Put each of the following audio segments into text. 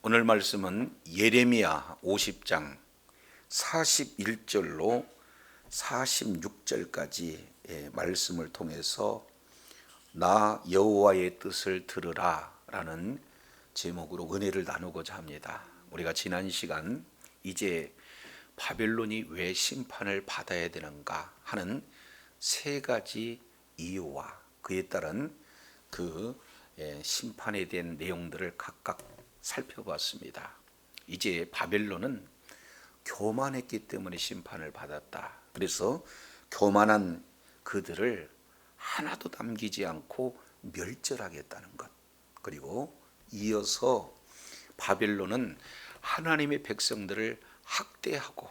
오늘 말씀은 예레미야 50장 41절로 46절까지의 말씀을 통해서 나 여호와의 뜻을 들으라 라는 제목으로 은혜를 나누고자 합니다. 우리가 지난 시간 이제 바벨론이 왜 심판을 받아야 되는가 하는 세 가지 이유와 그에 따른 그 심판에 대한 내용들을 각각 살펴봤습니다. 이제 바벨론은 교만했기 때문에 심판을 받았다. 그래서 교만한 그들을 하나도 남기지 않고 멸절하겠다는 것. 그리고 이어서 바벨론은 하나님의 백성들을 학대하고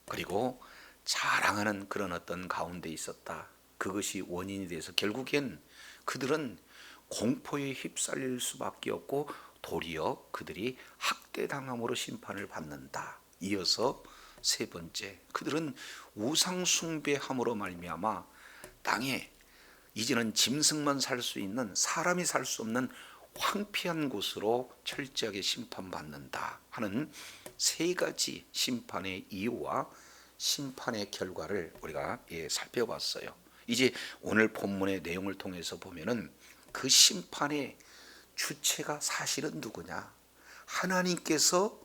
그리고 자랑하는 그런 어떤 가운데 있었다. 그것이 원인이 돼서 결국엔 그들은 공포에 휩쓸릴 수밖에 없고 도리어 그들이 학대당함으로 심판을 받는다. 이어서 세 번째, 그들은 우상 숭배함으로 말미암아 땅에 이제는 짐승만 살 수 있는, 사람이 살 수 없는 황폐한 곳으로 철저하게 심판받는다 하는 세 가지 심판의 이유와 심판의 결과를 우리가 살펴봤어요. 이제 오늘 본문의 내용을 통해서 보면은 그 심판의 주체가 사실은 누구냐? 하나님께서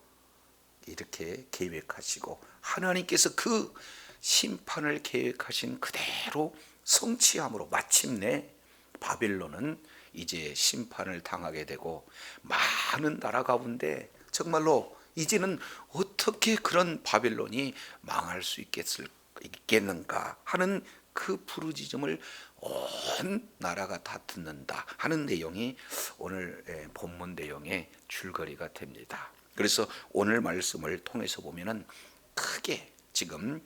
이렇게 계획하시고 하나님께서 그 심판을 계획하신 그대로 성취함으로 마침내 바벨론은 이제 심판을 당하게 되고 많은 나라 가운데 정말로 이제는 어떻게 그런 바벨론이 망할 수 있겠는가 하는 그 부르짖음을 온 나라가 다 듣는다 하는 내용이 오늘 본문 내용의 줄거리가 됩니다. 그래서 오늘 말씀을 통해서 보면은 크게 지금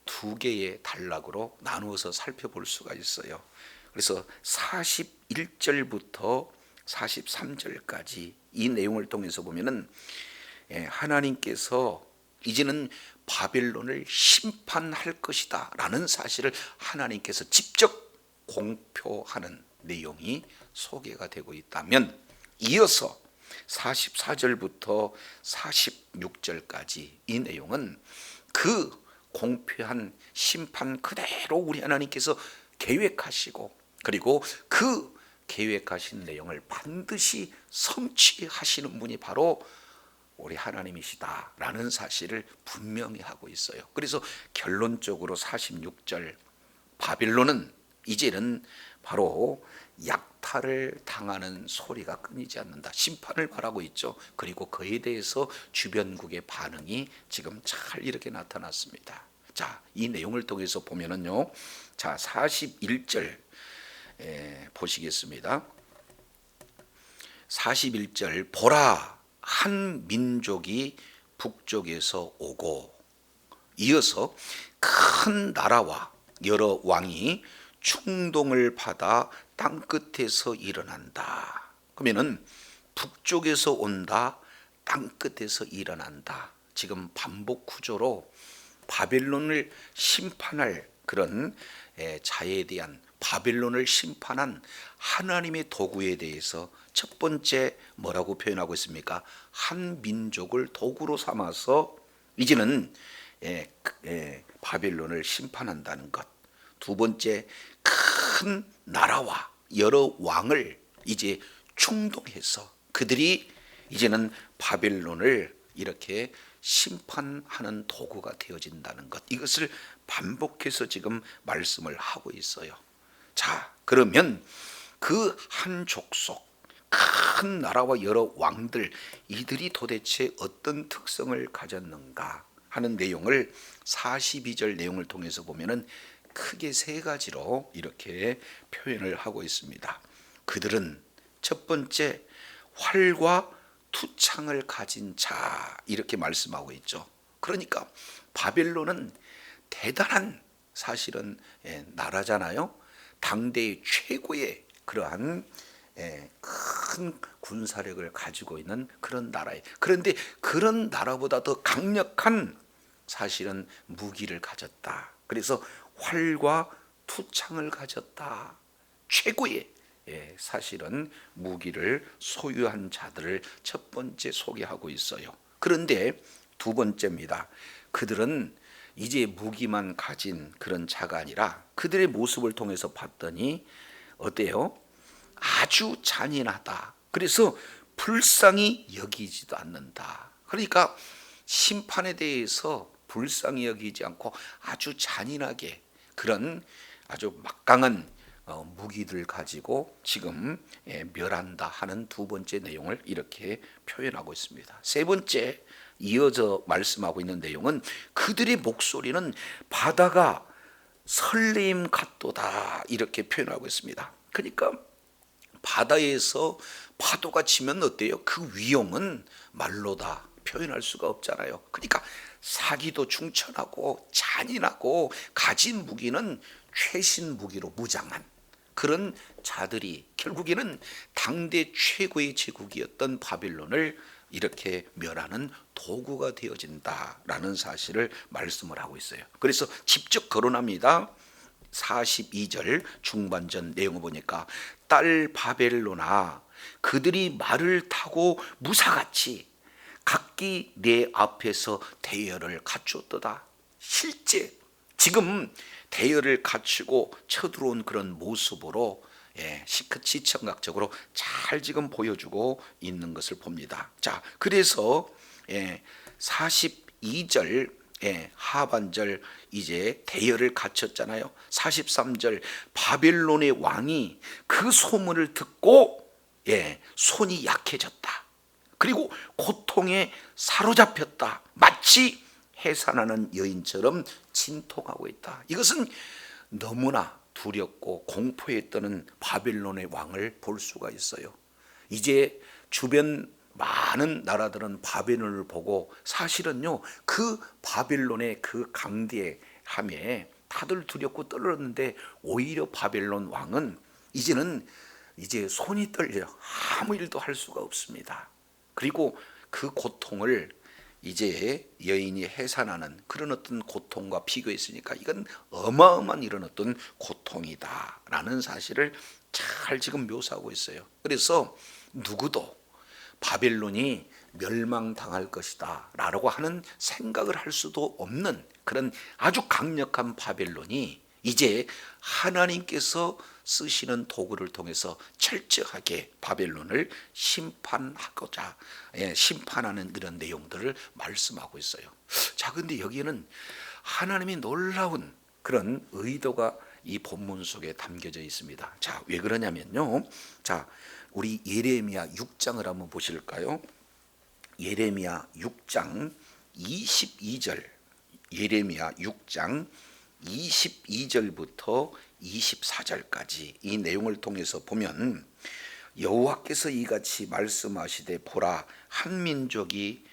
두 개의 단락으로 나누어서 살펴볼 수가 있어요. 그래서 41절부터 43절까지 이 내용을 통해서 보면은 하나님께서 이제는 바벨론을 심판할 것이다 라는 사실을 하나님께서 직접 공표하는 내용이 소개가 되고 있다면, 이어서 44절부터 46절까지 이 내용은 그 공표한 심판 그대로 우리 하나님께서 계획하시고 그리고 그 계획하신 내용을 반드시 성취하시는 분이 바로 우리 하나님이시다 라는 사실을 분명히 하고 있어요. 그래서 결론적으로 46절, 바벨론은 이제는 바로 약탈을 당하는 소리가 끊이지 않는다. 심판을 말하고 있죠. 그리고 그에 대해서 주변국의 반응이 지금 잘 이렇게 나타났습니다. 자, 이 내용을 통해서 보면은요. 자, 41절 보시겠습니다. 41절, 보라, 한 민족이 북쪽에서 오고, 이어서 큰 나라와 여러 왕이 충동을 받아 땅끝에서 일어난다. 그러면은 북쪽에서 온다, 땅끝에서 일어난다. 지금 반복 구조로 바벨론을 심판할 그런 자에 대한, 바벨론을 심판한 하나님의 도구에 대해서 첫 번째 뭐라고 표현하고 있습니까? 한 민족을 도구로 삼아서 이제는 바벨론을 심판한다는 것. 두 번째, 큰 나라와 여러 왕을 이제 충동해서 그들이 이제는 바벨론을 이렇게 심판하는 도구가 되어진다는 것. 이것을 반복해서 지금 말씀을 하고 있어요. 자, 그러면 그 한 족속, 큰 나라와 여러 왕들, 이들이 도대체 어떤 특성을 가졌는가 하는 내용을 42절 내용을 통해서 보면은 크게 세 가지로 이렇게 표현을 하고 있습니다. 그들은 첫 번째, 활과 투창을 가진 자, 이렇게 말씀하고 있죠. 그러니까 바벨론은 대단한 사실은 나라잖아요. 당대의 최고의 그러한 큰 군사력을 가지고 있는 그런 나라예요. 그런데 그런 나라보다 더 강력한 사실은 무기를 가졌다. 그래서 활과 투창을 가졌다. 최고의 사실은 무기를 소유한 자들을 첫 번째 소개하고 있어요. 그런데 두 번째입니다. 그들은 이제 무기만 가진 그런 자가 아니라 그들의 모습을 통해서 봤더니 어때요? 아주 잔인하다. 그래서 불쌍히 여기지도 않는다. 그러니까 심판에 대해서 불쌍히 여기지 않고 아주 잔인하게 그런 아주 막강한 무기들 가지고 지금 멸한다 하는 두 번째 내용을 이렇게 표현하고 있습니다. 세 번째 이어져 말씀하고 있는 내용은 그들의 목소리는 바다가 설레임 같도다 이렇게 표현하고 있습니다. 그러니까 바다에서 파도가 치면 어때요? 그 위험은 말로 다 표현할 수가 없잖아요. 그러니까 사기도 충천하고 잔인하고 가진 무기는 최신 무기로 무장한 그런 자들이 결국에는 당대 최고의 제국이었던 바빌론을 이렇게 멸하는 도구가 되어진다라는 사실을 말씀을 하고 있어요. 그래서 직접 거론합니다. 42절 중반전 내용을 보니까 딸 바벨론아 그들이 말을 타고 무사같이 각기 내 앞에서 대열을 갖추었도다. 실제 지금 대열을 갖추고 쳐들어온 그런 모습으로 시청각적으로 잘 지금 보여주고 있는 것을 봅니다. 자, 그래서 42절 하반절 이제 대열을 갖췄잖아요. 43절 바벨론의 왕이 그 소문을 듣고 손이 약해졌다. 그리고 고통에 사로잡혔다. 마치 해산하는 여인처럼 진통하고 있다. 이것은 너무나 두렵고 공포에 떠는 바벨론의 왕을 볼 수가 있어요. 이제 주변 많은 나라들은 바벨론을 보고 사실은요 그 바벨론의 그 강대함에 다들 두렵고 떨었는데 오히려 바벨론 왕은 이제 손이 떨려 아무 일도 할 수가 없습니다. 그리고 그 고통을 이제 여인이 해산하는 그런 어떤 고통과 비교했으니까 이건 어마어마한 이런 어떤 고통이다라는 사실을 잘 지금 묘사하고 있어요. 그래서 누구도 바벨론이 멸망당할 것이다 라고 하는 생각을 할 수도 없는 그런 아주 강력한 바벨론이 이제 하나님께서 쓰시는 도구를 통해서 철저하게 바벨론을 심판하고자 심판하는 그런 내용들을 말씀하고 있어요. 자, 근데 여기에는 하나님의 놀라운 그런 의도가 이 본문 속에 담겨져 있습니다. 자, 왜 그러냐면요. 자, 우리 예레미야 6장을 한번 보실까요? 예레미야 6장 22절. 예레미야 6장 22절부터 24절까지 이 내용을 통해서 보면 여호와께서 이같이 말씀하시되 보라 한 민족이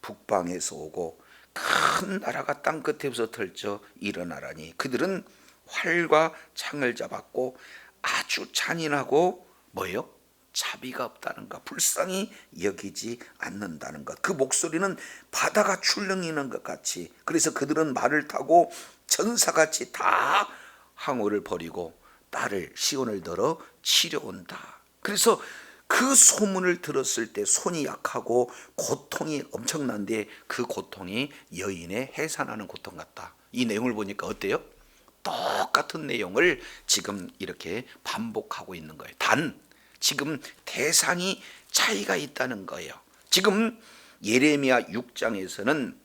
북방에서 오고 큰 나라가 땅 끝에서 펼쳐 일어나라니 그들은 활과 창을 잡았고 아주 잔인하고 뭐예요? 자비가 없다는 것, 불쌍히 여기지 않는다는 것. 그 목소리는 바다가 출렁이는 것 같이. 그래서 그들은 말을 타고 전사같이 다 항우를 버리고 딸을 시온을 들어 치려온다. 그래서 그 소문을 들었을 때 손이 약하고 고통이 엄청난데 그 고통이 여인의 해산하는 고통 같다. 이 내용을 보니까 어때요? 똑같은 내용을 지금 이렇게 반복하고 있는 거예요. 단 지금 대상이 차이가 있다는 거예요. 지금 예레미야 6장에서는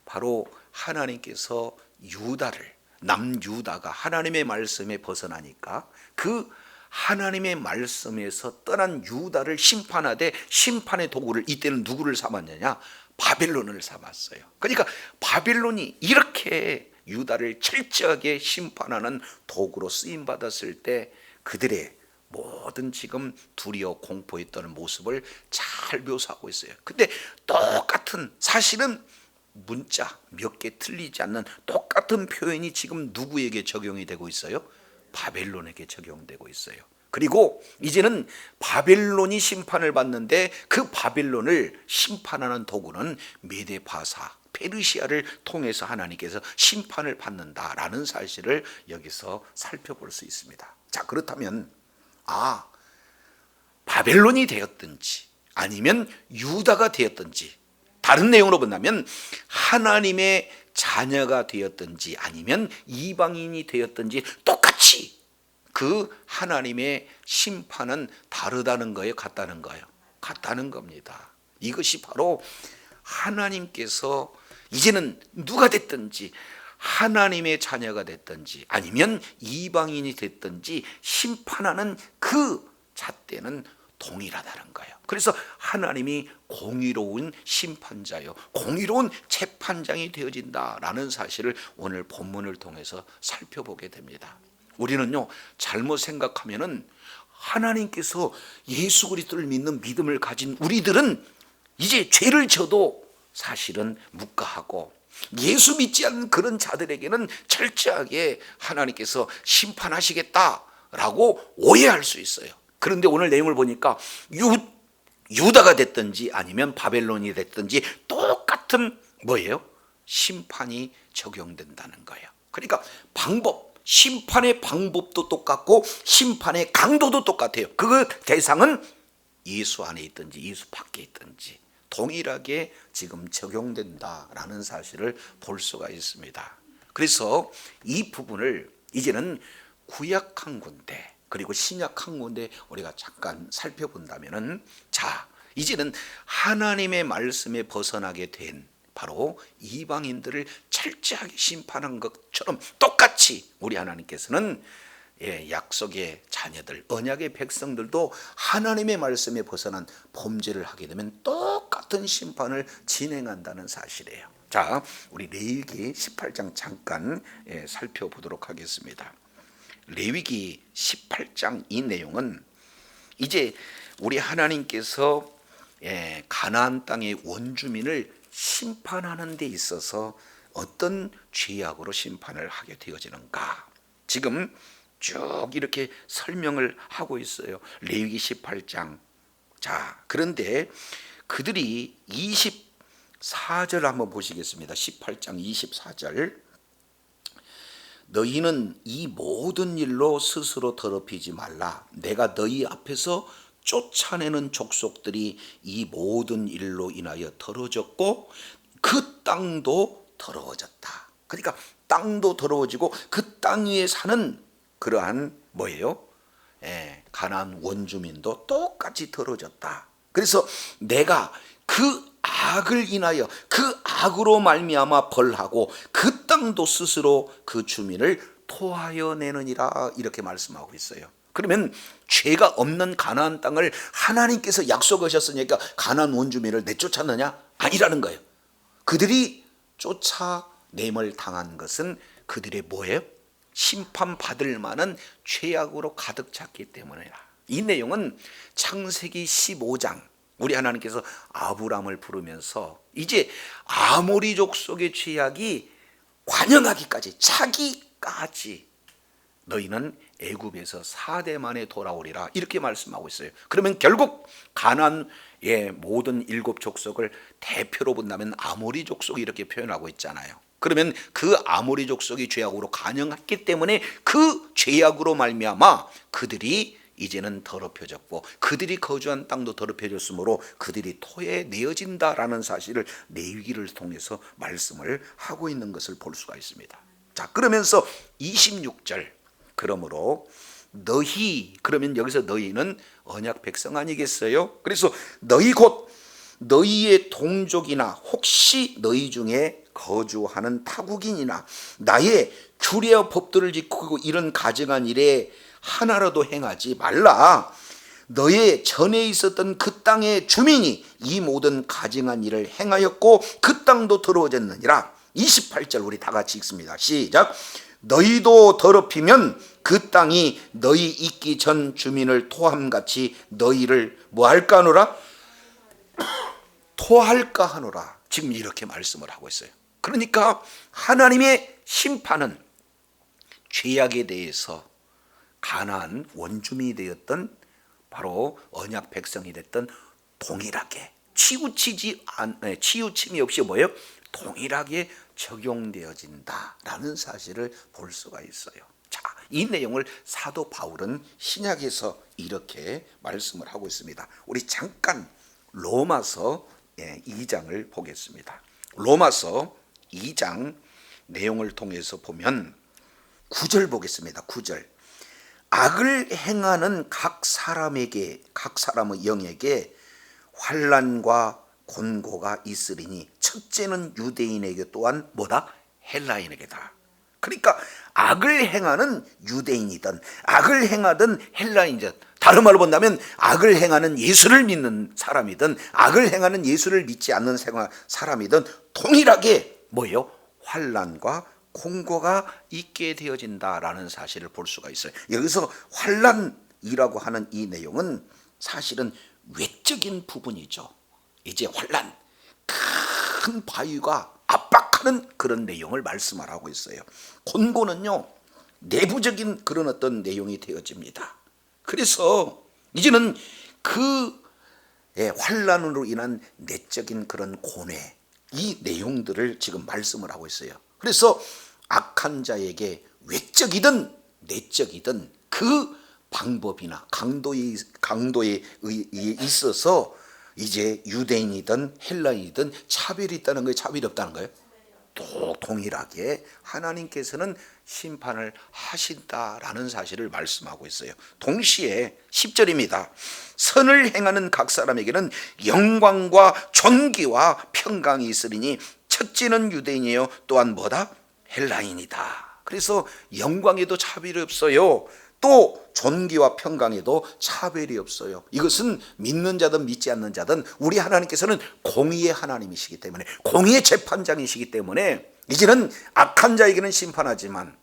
바로 하나님께서 유다를 남유다가 하나님의 말씀에 벗어나니까 그 하나님의 말씀에서 떠난 유다를 심판하되 심판의 도구를 이때는 누구를 삼았느냐? 바벨론을 삼았어요. 그러니까 바벨론이 이렇게 유다를 철저하게 심판하는 도구로 쓰임 받았을 때 그들의 모든 지금 두려워 공포에 떠는 모습을 잘 묘사하고 있어요. 근데 똑같은 사실은 문자 몇 개 틀리지 않는 똑같은 표현이 지금 누구에게 적용이 되고 있어요? 바벨론에게 적용되고 있어요. 그리고 이제는 바벨론이 심판을 받는데 그 바벨론을 심판하는 도구는 메데바사 페르시아를 통해서 하나님께서 심판을 받는다라는 사실을 여기서 살펴볼 수 있습니다. 자, 그렇다면 바벨론이 되었든지 아니면 유다가 되었든지, 다른 내용으로 본다면 하나님의 자녀가 되었든지 아니면 이방인이 되었든지 똑같이 그 하나님의 심판은 다르다는 거예요, 같다는 거예요? 같다는 겁니다. 이것이 바로 하나님께서 이제는 누가 됐든지, 하나님의 자녀가 됐든지 아니면 이방인이 됐든지 심판하는 그 잣대는 동일하다는 거예요. 그래서 하나님이 공의로운 심판자요, 공의로운 재판장이 되어진다라는 사실을 오늘 본문을 통해서 살펴보게 됩니다. 우리는요, 잘못 생각하면은 하나님께서 예수 그리스도를 믿는 믿음을 가진 우리들은 이제 죄를 져도 사실은 묵과하고, 예수 믿지 않는 그런 자들에게는 철저하게 하나님께서 심판하시겠다라고 오해할 수 있어요. 그런데 오늘 내용을 보니까 유다가 됐든지 아니면 바벨론이 됐든지 똑같은 뭐예요? 심판이 적용된다는 거예요. 그러니까 심판의 방법도 똑같고 심판의 강도도 똑같아요. 그 대상은 예수 안에 있든지 예수 밖에 있든지 동일하게 지금 적용된다라는 사실을 볼 수가 있습니다. 그래서 이 부분을 이제는 구약 한 군데 그리고 신약 한 군데 우리가 잠깐 살펴본다면은, 자, 이제는 하나님의 말씀에 벗어나게 된 바로 이방인들을 철저하게 심판한 것처럼 똑같이 우리 하나님께서는 약속의 자녀들, 언약의 백성들도 하나님의 말씀에 벗어난 범죄를 하게 되면 똑같은 심판을 진행한다는 사실이에요. 자, 우리 레위기 18장 잠깐 살펴보도록 하겠습니다. 레위기 18장 이 내용은 이제 우리 하나님께서 가나안 땅의 원주민을 심판하는 데 있어서 어떤 죄악으로 심판을 하게 되어지는가, 지금 쭉 이렇게 설명을 하고 있어요. 레위기 18장. 자, 그런데 그들이 24절 한번 보시겠습니다. 18장 24절. 너희는 이 모든 일로 스스로 더럽히지 말라. 내가 너희 앞에서 쫓아내는 족속들이 이 모든 일로 인하여 더러워졌고 그 땅도 더러워졌다. 그러니까 땅도 더러워지고 그 땅 위에 사는 그러한 뭐예요? 가나안 원주민도 똑같이 더러워졌다. 그래서 내가 그 악을 인하여 그 악으로 말미암아 벌하고 그 땅도 스스로 그 주민을 토하여 내느니라, 이렇게 말씀하고 있어요. 그러면 죄가 없는 가나안 땅을 하나님께서 약속하셨으니까 가나안 원주민을 내쫓았느냐? 아니라는 거예요. 그들이 쫓아냄을 당한 것은 그들의 뭐예요? 심판받을 만한 죄악으로 가득 찼기 때문이라. 이 내용은 창세기 15장 우리 하나님께서 아브람을 부르면서 이제 아모리 족속의 죄악이 관영하기까지 차기까지 너희는 애굽에서 4대 만에 돌아오리라, 이렇게 말씀하고 있어요. 그러면 결국 가나안의 모든 7족속을 대표로 본다면 아모리 족속이 이렇게 표현하고 있잖아요. 그러면 그 아모리 족속이 죄악으로 관영했기 때문에 그 죄악으로 말미암아 그들이 이제는 더럽혀졌고 그들이 거주한 땅도 더럽혀졌으므로 그들이 토에 내어진다라는 사실을 레위기를 통해서 말씀을 하고 있는 것을 볼 수가 있습니다. 자, 그러면서 26절, 그러므로 너희, 그러면 여기서 너희는 언약 백성 아니겠어요? 그래서 너희 곧 너희의 동족이나 혹시 너희 중에 거주하는 타국인이나 나의 규례와 법도를 지키고 이런 가증한 일에 하나라도 행하지 말라. 너의 전에 있었던 그 땅의 주민이 이 모든 가증한 일을 행하였고 그 땅도 더러워졌느니라. 28절 우리 다 같이 읽습니다. 시작. 너희도 더럽히면 그 땅이 너희 있기 전 주민을 토함같이 너희를 뭐 할까 하노라? 토할까 하노라. 지금 이렇게 말씀을 하고 있어요. 그러니까 하나님의 심판은 죄악에 대해서 가나안 원주민이 되었던 바로 언약 백성이 됐던 동일하게 치우침이 없이 뭐예요? 동일하게 적용되어진다라는 사실을 볼 수가 있어요. 자, 이 내용을 사도 바울은 신약에서 이렇게 말씀을 하고 있습니다. 우리 잠깐 로마서 2장을 보겠습니다. 로마서 2장 내용을 통해서 보면 9절 보겠습니다. 9절. 악을 행하는 각 사람의 영에게 환난과 곤고가 있으리니 첫째는 유대인에게 또한 뭐다? 헬라인에게다. 그러니까 악을 행하는 유대인이든 악을 행하든 헬라인이든, 다른 말로 본다면 악을 행하는 예수를 믿는 사람이든 악을 행하는 예수를 믿지 않는 사람이든 동일하게 뭐예요? 환난과 곤고가 있게 되어진다라는 사실을 볼 수가 있어요. 여기서 환난이라고 하는 이 내용은 사실은 외적인 부분이죠. 이제 환난, 큰 바위가 압박하는 그런 내용을 말씀하고 있어요. 곤고는요, 내부적인 그런 어떤 내용이 되어집니다. 그래서 이제는 그 환난으로 인한 내적인 그런 고뇌, 이 내용들을 지금 말씀을 하고 있어요. 그래서 악한 자에게 외적이든 내적이든 그 방법이나 강도에 있어서 이제 유대인이든 헬라인이든 차별이 있다는 거예요? 차별이 없다는 거예요? 또 동일하게 하나님께서는 심판을 하신다라는 사실을 말씀하고 있어요. 동시에 10절입니다. 선을 행하는 각 사람에게는 영광과 존귀와 평강이 있으리니 첫째는 유대인이요 또한 뭐다? 헬라인이다. 그래서 영광에도 차별이 없어요. 또 존귀와 평강에도 차별이 없어요. 이것은 믿는 자든 믿지 않는 자든 우리 하나님께서는 공의의 하나님이시기 때문에, 공의의 재판장이시기 때문에 이제는 악한 자에게는 심판하지만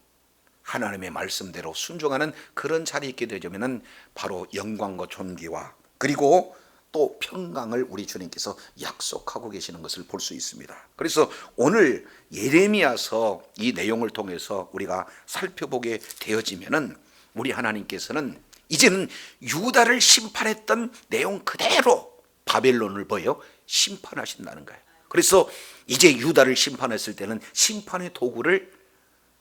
하나님의 말씀대로 순종하는 그런 자리에 있게 되려면 바로 영광과 존귀와 그리고 또 평강을 우리 주님께서 약속하고 계시는 것을 볼 수 있습니다. 그래서 오늘 예레미야서 이 내용을 통해서 우리가 살펴보게 되어지면은 우리 하나님께서는 이제는 유다를 심판했던 내용 그대로 바벨론을 심판하신다는 거예요. 그래서 이제 유다를 심판했을 때는 심판의 도구를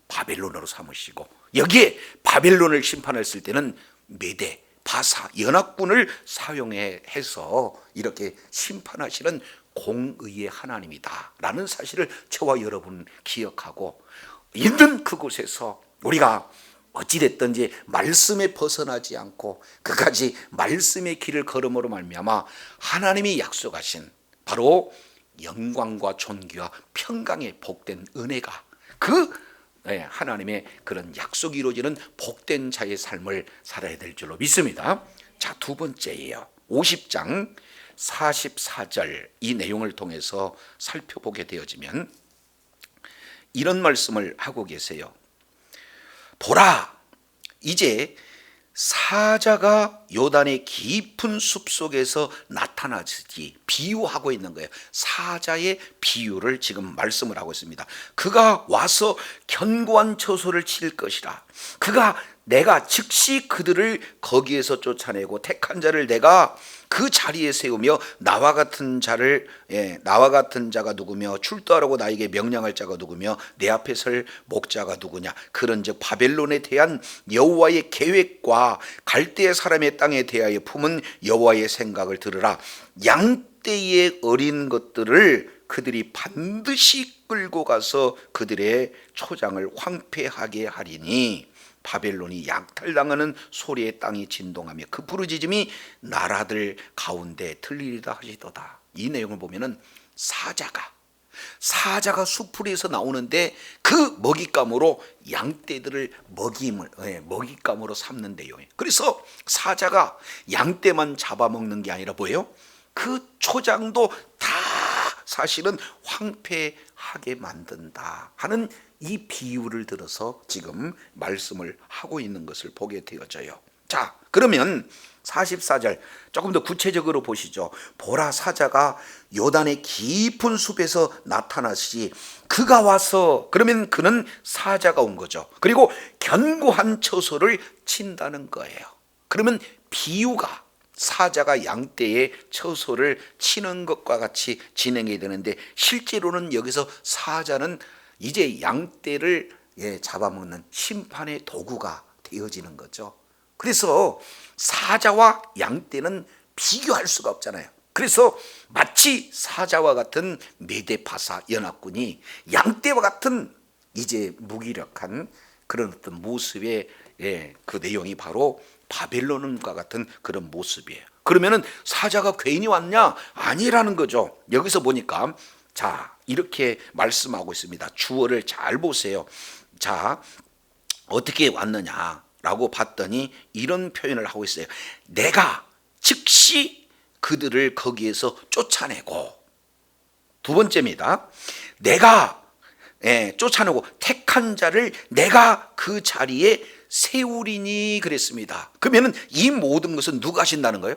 바벨론으로 삼으시고, 여기에 바벨론을 심판했을 때는 메대, 바사, 연합군을 사용해서 이렇게 심판하시는 공의의 하나님이다 라는 사실을 저와 여러분 기억하고 있는 그곳에서 우리가 어찌됐든지 말씀에 벗어나지 않고 그까지 말씀의 길을 걸음으로 말미암아 하나님이 약속하신 바로 영광과 존귀와 평강의 복된 은혜가 하나님의 그런 약속이 이루어지는 복된 자의 삶을 살아야 될 줄로 믿습니다. 자, 두 번째예요. 50장 44절 이 내용을 통해서 살펴보게 되어지면 이런 말씀을 하고 계세요. 보라, 이제 사자가 요단의 깊은 숲속에서 나타나지, 비유하고 있는 거예요. 사자의 비유를 지금 말씀을 하고 있습니다. 그가 와서 견고한 처소를 칠 것이라. 내가 즉시 그들을 거기에서 쫓아내고 택한 자를 내가 그 자리에 세우며 나와 같은 자가 누구며 출두하라고 나에게 명령할 자가 누구며 내 앞에 설 목자가 누구냐. 그런즉 바벨론에 대한 여호와의 계획과 갈대아 사람의 땅에 대하여 품은 여호와의 생각을 들으라. 양떼의 어린 것들을 그들이 반드시 끌고 가서 그들의 초장을 황폐하게 하리니 바벨론이 약탈당하는 소리에 땅이 진동하며 그 부르짖음이 나라들 가운데 들리리다 하시도다. 이 내용을 보면은 사자가 수풀에서 나오는데 그 먹잇감으로 양떼들을 먹잇감으로 삼는 내용이에요. 그래서 사자가 양떼만 잡아먹는 게 아니라 뭐예요? 그 초장도 다 사실은 황폐하게 만든다 하는 이 비유를 들어서 지금 말씀을 하고 있는 것을 보게 되어져요. 자, 그러면 44절 조금 더 구체적으로 보시죠. 보라, 사자가 요단의 깊은 숲에서 나타나시지. 그가 와서, 그러면 그는 사자가 온 거죠. 그리고 견고한 처소를 친다는 거예요. 그러면 비유가 사자가 양떼의 처소를 치는 것과 같이 진행이 되는데, 실제로는 여기서 사자는 이제 양떼를 잡아먹는 심판의 도구가 되어지는 거죠. 그래서 사자와 양떼는 비교할 수가 없잖아요. 그래서 마치 사자와 같은 메데파사 연합군이 양떼와 같은 이제 무기력한 그런 어떤 모습의 그 내용이 바로 바벨론과 같은 그런 모습이에요. 그러면은 사자가 괜히 왔냐? 아니라는 거죠. 여기서 보니까 자, 이렇게 말씀하고 있습니다. 주어를 잘 보세요. 자, 어떻게 왔느냐라고 봤더니 이런 표현을 하고 있어요. 내가 즉시 그들을 거기에서 쫓아내고, 두 번째입니다. 내가 쫓아내고 택한 자를 내가 그 자리에 세우리니 그랬습니다. 그러면 이 모든 것은 누가 하신다는 거예요?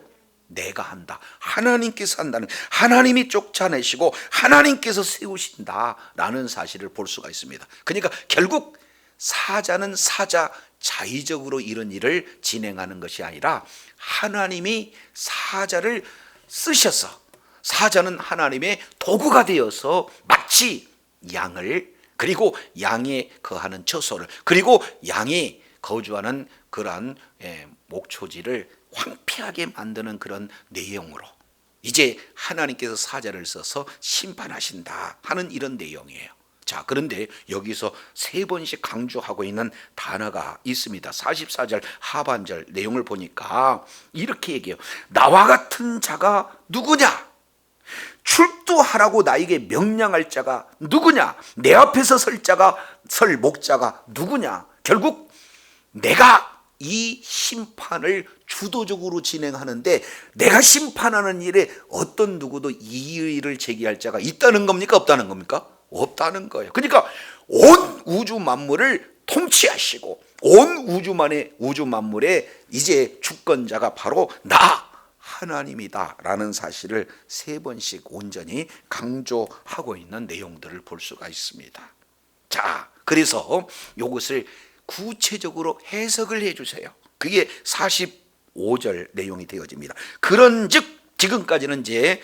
내가 한다. 하나님께서 한다는, 하나님이 쫓아내시고 하나님께서 세우신다라는 사실을 볼 수가 있습니다. 그러니까 결국 사자는 사자 자의적으로 이런 일을 진행하는 것이 아니라 하나님이 사자를 쓰셔서, 사자는 하나님의 도구가 되어서 마치 양을, 그리고 양에 거하는 처소를, 그리고 양이 거주하는 그러한 목초지를 황폐하게 만드는 그런 내용으로 이제 하나님께서 사자를 써서 심판하신다 하는 이런 내용이에요. 자, 그런데 여기서 세 번씩 강조하고 있는 단어가 있습니다. 44절 하반절 내용을 보니까 이렇게 얘기해요. 나와 같은 자가 누구냐? 출두하라고 나에게 명령할 자가 누구냐? 내 앞에서 설 목자가 누구냐? 결국 내가 이 심판을 주도적으로 진행하는데 내가 심판하는 일에 어떤 누구도 이의를 제기할 자가 있다는 겁니까? 없다는 겁니까? 없다는 거예요. 그러니까 온 우주 만물을 통치하시고 온 우주 만물의 이제 주권자가 바로 나 하나님이다 라는 사실을 세 번씩 온전히 강조하고 있는 내용들을 볼 수가 있습니다. 자, 그래서 이것을 구체적으로 해석을 해주세요. 그게 45절 내용이 되어집니다. 그런즉, 지금까지는 이제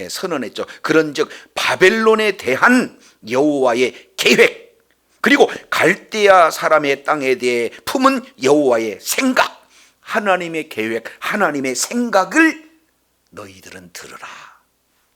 선언했죠. 그런즉 바벨론에 대한 여호와의 계획, 그리고 갈대아 사람의 땅에 대해 품은 여호와의 생각, 하나님의 계획, 하나님의 생각을 너희들은 들으라,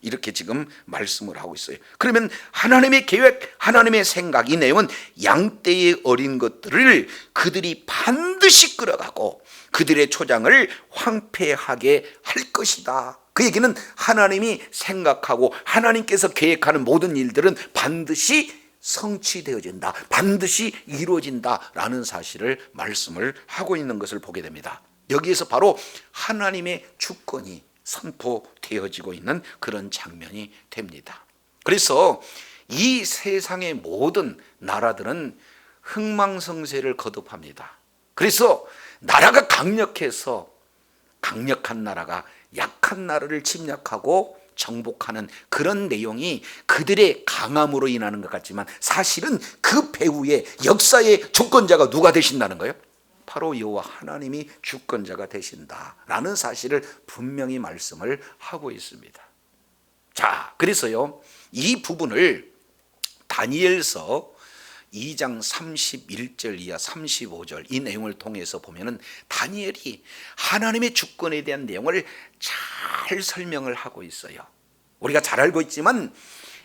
이렇게 지금 말씀을 하고 있어요. 그러면 하나님의 계획, 하나님의 생각, 이 내용은 양떼의 어린 것들을 그들이 반드시 끌어가고 그들의 초장을 황폐하게 할 것이다. 그 얘기는 하나님이 생각하고 하나님께서 계획하는 모든 일들은 반드시 성취되어진다, 반드시 이루어진다라는 사실을 말씀을 하고 있는 것을 보게 됩니다. 여기에서 바로 하나님의 주권이 선포되어지고 있는 그런 장면이 됩니다. 그래서 이 세상의 모든 나라들은 흥망성쇠를 거듭합니다. 그래서 나라가 강력해서 강력한 나라가 약한 나라를 침략하고 정복하는 그런 내용이 그들의 강함으로 인하는 것 같지만 사실은 그 배후에 역사의 주권자가 누가 되신다는 거예요? 바로 여호와 하나님이 주권자가 되신다라는 사실을 분명히 말씀을 하고 있습니다. 자, 그래서요, 이 부분을 다니엘서 2장 31절 이하 35절 이 내용을 통해서 보면은 다니엘이 하나님의 주권에 대한 내용을 잘 설명을 하고 있어요. 우리가 잘 알고 있지만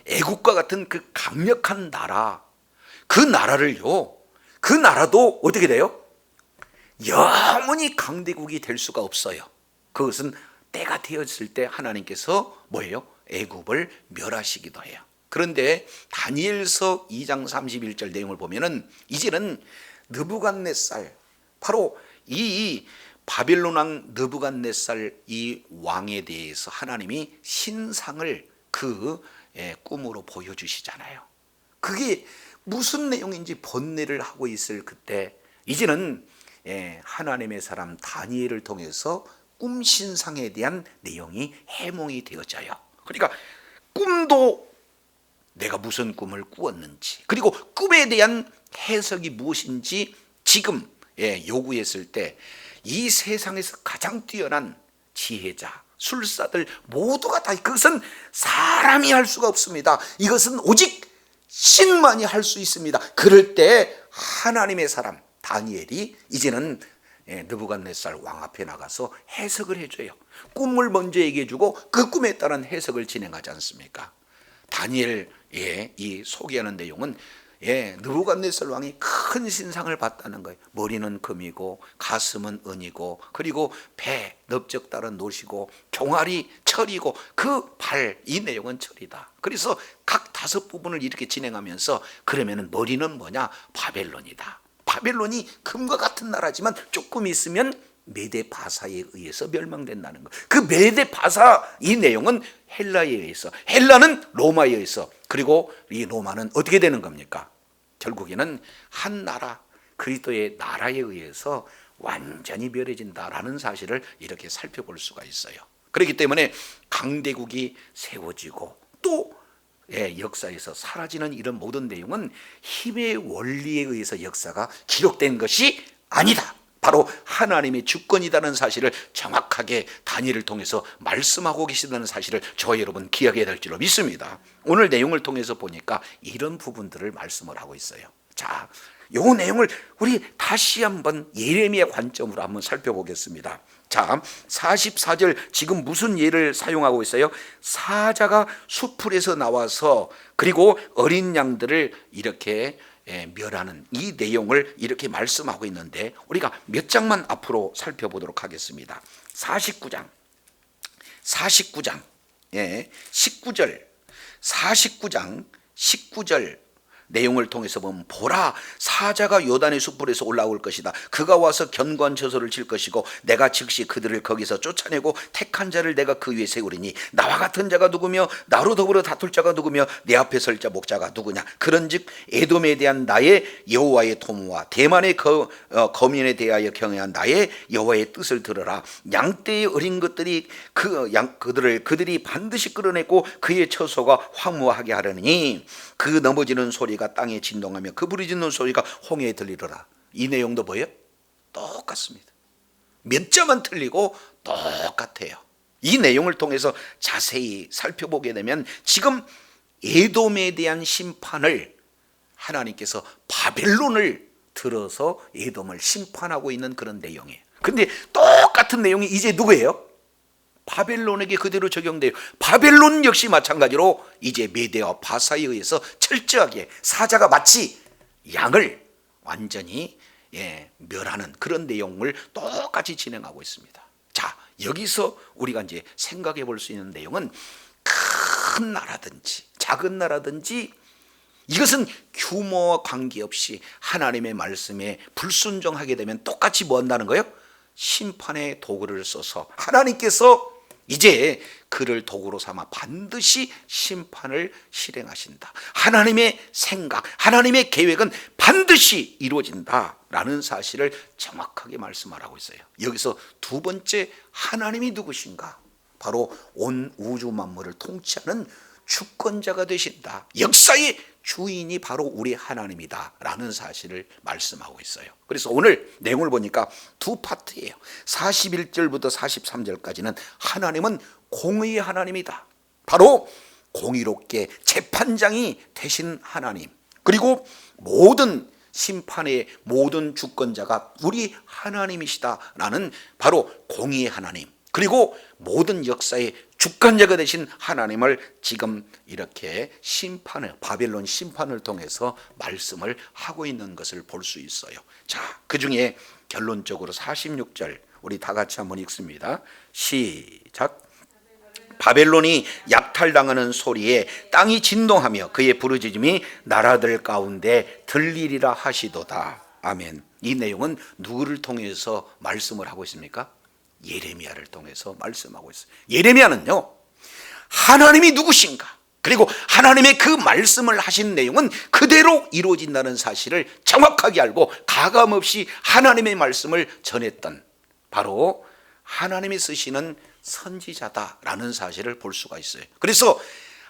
애국과 같은 그 강력한 나라, 그 나라를요, 그 나라도 어떻게 돼요? 영원히 강대국이 될 수가 없어요. 그것은 때가 되었을 때 하나님께서 뭐예요? 애굽을 멸하시기도 해요. 그런데 다니엘서 2장 31절 내용을 보면은 이제는 느부갓네살, 바로 이 바벨론 왕 느부갓네살 이 왕에 대해서 하나님이 신상을 그 꿈으로 보여주시잖아요. 그게 무슨 내용인지 번뇌를 하고 있을 그때 이제는 하나님의 사람 다니엘을 통해서 꿈 신상에 대한 내용이 해몽이 되어져요. 그러니까 꿈도 내가 무슨 꿈을 꾸었는지, 그리고 꿈에 대한 해석이 무엇인지 지금 요구했을 때 이 세상에서 가장 뛰어난 지혜자, 술사들 모두가 다, 그것은 사람이 할 수가 없습니다. 이것은 오직 신만이 할 수 있습니다. 그럴 때 하나님의 사람 다니엘이 이제는 느부갓네살 왕 앞에 나가서 해석을 해줘요. 꿈을 먼저 얘기해주고 그 꿈에 따른 해석을 진행하지 않습니까? 다니엘의 이 소개하는 내용은 느부갓네살 왕이 큰 신상을 봤다는 거예요. 머리는 금이고 가슴은 은이고 그리고 배 넓적다른 노시고 종아리 철이고 그 발, 이 내용은 철이다. 그래서 각 5부분을 이렇게 진행하면서 그러면은 머리는 뭐냐? 바벨론이다. 바벨론이 금과 같은 나라지만 조금 있으면 메데 바사에 의해서 멸망된다는 것. 그 메데 바사, 이 내용은 헬라에 의해서, 헬라는 로마에 의해서, 그리고 이 로마는 어떻게 되는 겁니까? 결국에는 한 나라, 그리스도의 나라에 의해서 완전히 멸해진다라는 사실을 이렇게 살펴볼 수가 있어요. 그렇기 때문에 강대국이 세워지고 또 역사에서 사라지는 이런 모든 내용은 힘의 원리에 의해서 역사가 기록된 것이 아니다. 바로 하나님의 주권이라는 사실을 정확하게 다니엘을 통해서 말씀하고 계시다는 사실을 저와 여러분 기억해야 될 줄로 믿습니다. 오늘 내용을 통해서 보니까 이런 부분들을 말씀을 하고 있어요. 자, 이 내용을 우리 다시 한번 예레미야 관점으로 한번 살펴보겠습니다. 자, 44절 지금 무슨 예를 사용하고 있어요? 사자가 수풀에서 나와서 그리고 어린 양들을 이렇게 멸하는 이 내용을 이렇게 말씀하고 있는데 우리가 몇 장만 앞으로 살펴보도록 하겠습니다. 49장 19절 49장 19절 내용을 통해서 보면 보라 사자가 요단의 숲불에서 올라올 것이다. 그가 와서 견고한 저소를 칠 것이고 내가 즉시 그들을 거기서 쫓아내고 택한 자를 내가 그 위에 세우리니 나와 같은 자가 누구며 나로 더불어 다툴 자가 누구며 내 앞에 설 자 목자가 누구냐. 그런즉 에돔에 대한 나의 여호와의 도모와 대만의 거민에 대하여 경외한 나의 여호와의 뜻을 들으라. 양떼의 어린 것들이 그들이 반드시 끌어내고 그의 처소가 황무하게 하려니 그 넘어지는 소리가 땅에 진동하며 그 부르짖는 소리가 홍해에 들리더라. 이 내용도 뭐예요? 똑같습니다. 몇 자만 틀리고 똑같아요. 이 내용을 통해서 자세히 살펴보게 되면 지금 에돔에 대한 심판을 하나님께서 바벨론을 들어서 에돔을 심판하고 있는 그런 내용이에요. 그런데 똑같은 내용이 이제 누구예요? 바벨론에게 그대로 적용돼요. 바벨론 역시 마찬가지로 이제 메대와 바사에 의해서 철저하게 사자가 마치 양을 완전히 멸하는 그런 내용을 똑같이 진행하고 있습니다. 자, 여기서 우리가 이제 생각해 볼 수 있는 내용은 큰 나라든지 작은 나라든지 이것은 규모와 관계없이 하나님의 말씀에 불순종하게 되면 똑같이 뭐 한다는 거예요? 심판의 도구를 써서 하나님께서 이제 그를 도구로 삼아 반드시 심판을 실행하신다. 하나님의 생각, 하나님의 계획은 반드시 이루어진다라는 사실을 정확하게 말씀하라고 있어요. 여기서 두 번째, 하나님이 누구신가? 바로 온 우주 만물을 통치하는 주권자가 되신다. 역사의 주인이 바로 우리 하나님이다 라는 사실을 말씀하고 있어요. 그래서 오늘 내용을 보니까 두 파트예요. 41절부터 43절까지는 하나님은 공의의 하나님이다. 바로 공의롭게 재판장이 되신 하나님, 그리고 모든 심판의 모든 주권자가 우리 하나님이시다라는 바로 공의의 하나님, 그리고 모든 역사의 주권자가 되신 하나님을 지금 이렇게 바벨론 심판을 통해서 말씀을 하고 있는 것을 볼 수 있어요. 자, 그 중에 결론적으로 46절 우리 다 같이 한번 읽습니다. 시작. 바벨론이 약탈당하는 소리에 땅이 진동하며 그의 부르짖음이 나라들 가운데 들리리라 하시도다. 아멘. 이 내용은 누구를 통해서 말씀을 하고 있습니까? 예레미야를 통해서 말씀하고 있어요. 예레미야는요, 하나님이 누구신가, 그리고 하나님의 그 말씀을 하신 내용은 그대로 이루어진다는 사실을 정확하게 알고 가감없이 하나님의 말씀을 전했던 바로 하나님이 쓰시는 선지자다라는 사실을 볼 수가 있어요. 그래서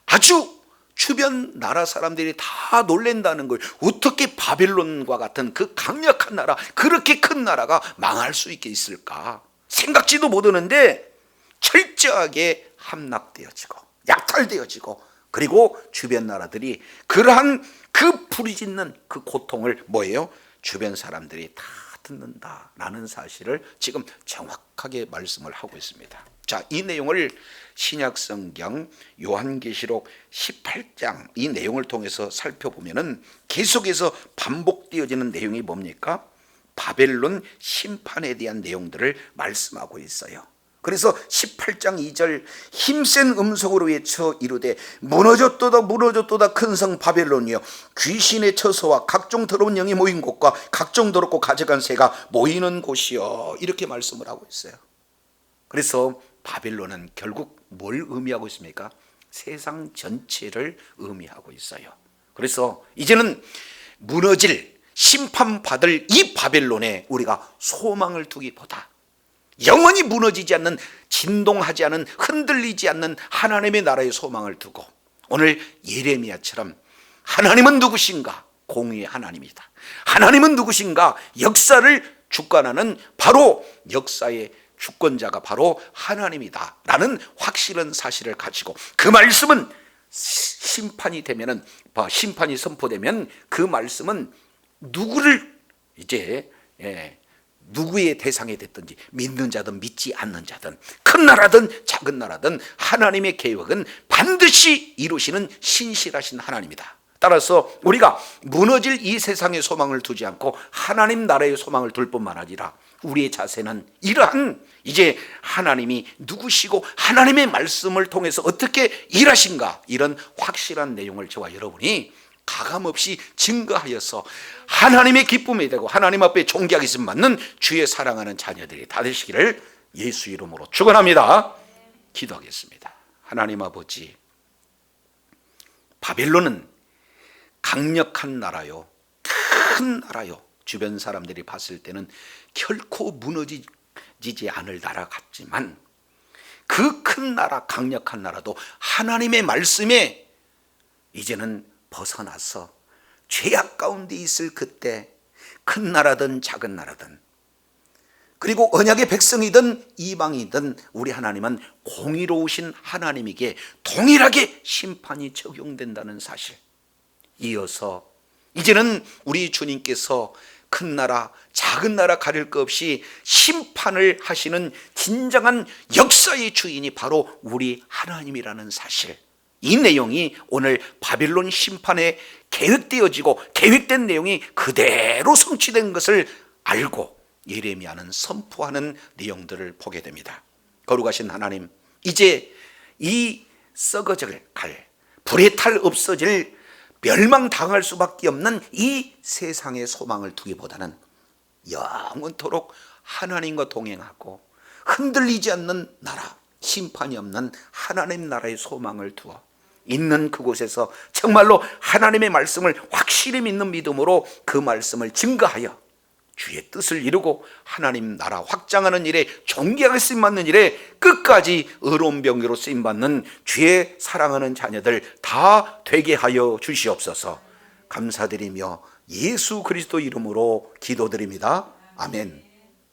아주 주변 나라 사람들이 다 놀란다는 거예요. 어떻게 바벨론과 같은 그 강력한 나라, 그렇게 큰 나라가 망할 수 있게 있을까? 생각지도 못하는데 철저하게 함락되어지고 약탈되어지고, 그리고 주변 나라들이 그러한 그 부르짖는 그 고통을 뭐예요? 주변 사람들이 다 듣는다라는 사실을 지금 정확하게 말씀을 하고 있습니다. 자, 이 내용을 신약성경 요한계시록 18장 이 내용을 통해서 살펴보면은 계속해서 반복되어지는 내용이 뭡니까? 바벨론 심판에 대한 내용들을 말씀하고 있어요. 그래서 18장 2절 힘센 음성으로 외쳐 이르되 무너졌도다 무너졌도다 큰 성 바벨론이여 귀신의 처소와 각종 더러운 영이 모인 곳과 각종 더럽고 가져간 새가 모이는 곳이여, 이렇게 말씀을 하고 있어요. 그래서 바벨론은 결국 뭘 의미하고 있습니까? 세상 전체를 의미하고 있어요. 그래서 이제는 무너질 심판받을 이 바벨론에 우리가 소망을 두기보다 영원히 무너지지 않는, 진동하지 않은, 흔들리지 않는 하나님의 나라의 소망을 두고, 오늘 예레미야처럼 하나님은 누구신가? 공의의 하나님이다. 하나님은 누구신가? 역사를 주관하는 바로 역사의 주권자가 바로 하나님이다 라는 확실한 사실을 가지고, 그 말씀은 심판이 되면은, 심판이 선포되면 그 말씀은 누구를 이제 누구의 대상이 됐든지, 믿는 자든 믿지 않는 자든, 큰 나라든 작은 나라든 하나님의 계획은 반드시 이루시는 신실하신 하나님이다. 따라서 우리가 무너질 이 세상의 소망을 두지 않고 하나님 나라의 소망을 둘 뿐만 아니라 우리의 자세는 이러한 이제 하나님이 누구시고 하나님의 말씀을 통해서 어떻게 일하신가, 이런 확실한 내용을 저와 여러분이 가감없이 증거하여서 하나님의 기쁨이 되고 하나님 앞에 존귀하게 받는 주의 사랑하는 자녀들이 다 되시기를 예수 이름으로 축원합니다. 기도하겠습니다. 하나님 아버지, 바벨론은 강력한 나라요, 큰 나라요, 주변 사람들이 봤을 때는 결코 무너지지 않을 나라 같지만 그 큰 나라, 강력한 나라도 하나님의 말씀에 이제는 벗어나서 죄악 가운데 있을 그때, 큰 나라든 작은 나라든, 그리고 언약의 백성이든 이방이든 우리 하나님은 공의로우신 하나님에게 동일하게 심판이 적용된다는 사실, 이어서 이제는 우리 주님께서 큰 나라 작은 나라 가릴 것 없이 심판을 하시는 진정한 역사의 주인이 바로 우리 하나님이라는 사실, 이 내용이 오늘 바벨론 심판에 계획되어지고 계획된 내용이 그대로 성취된 것을 알고 예레미야는 선포하는 내용들을 보게 됩니다. 거룩하신 하나님, 이제 이 썩어져 갈, 불에 탈 없어질, 멸망당할 수밖에 없는 이 세상의 소망을 두기보다는 영원토록 하나님과 동행하고 흔들리지 않는 나라, 심판이 없는 하나님 나라의 소망을 두어 있는 그곳에서 정말로 하나님의 말씀을 확실히 믿는 믿음으로 그 말씀을 증거하여 주의 뜻을 이루고 하나님 나라 확장하는 일에, 존귀하게 쓰임받는 일에 끝까지 의로운 병기로 쓰임받는 주의 사랑하는 자녀들 다 되게 하여 주시옵소서. 감사드리며 예수 그리스도 이름으로 기도드립니다. 아멘.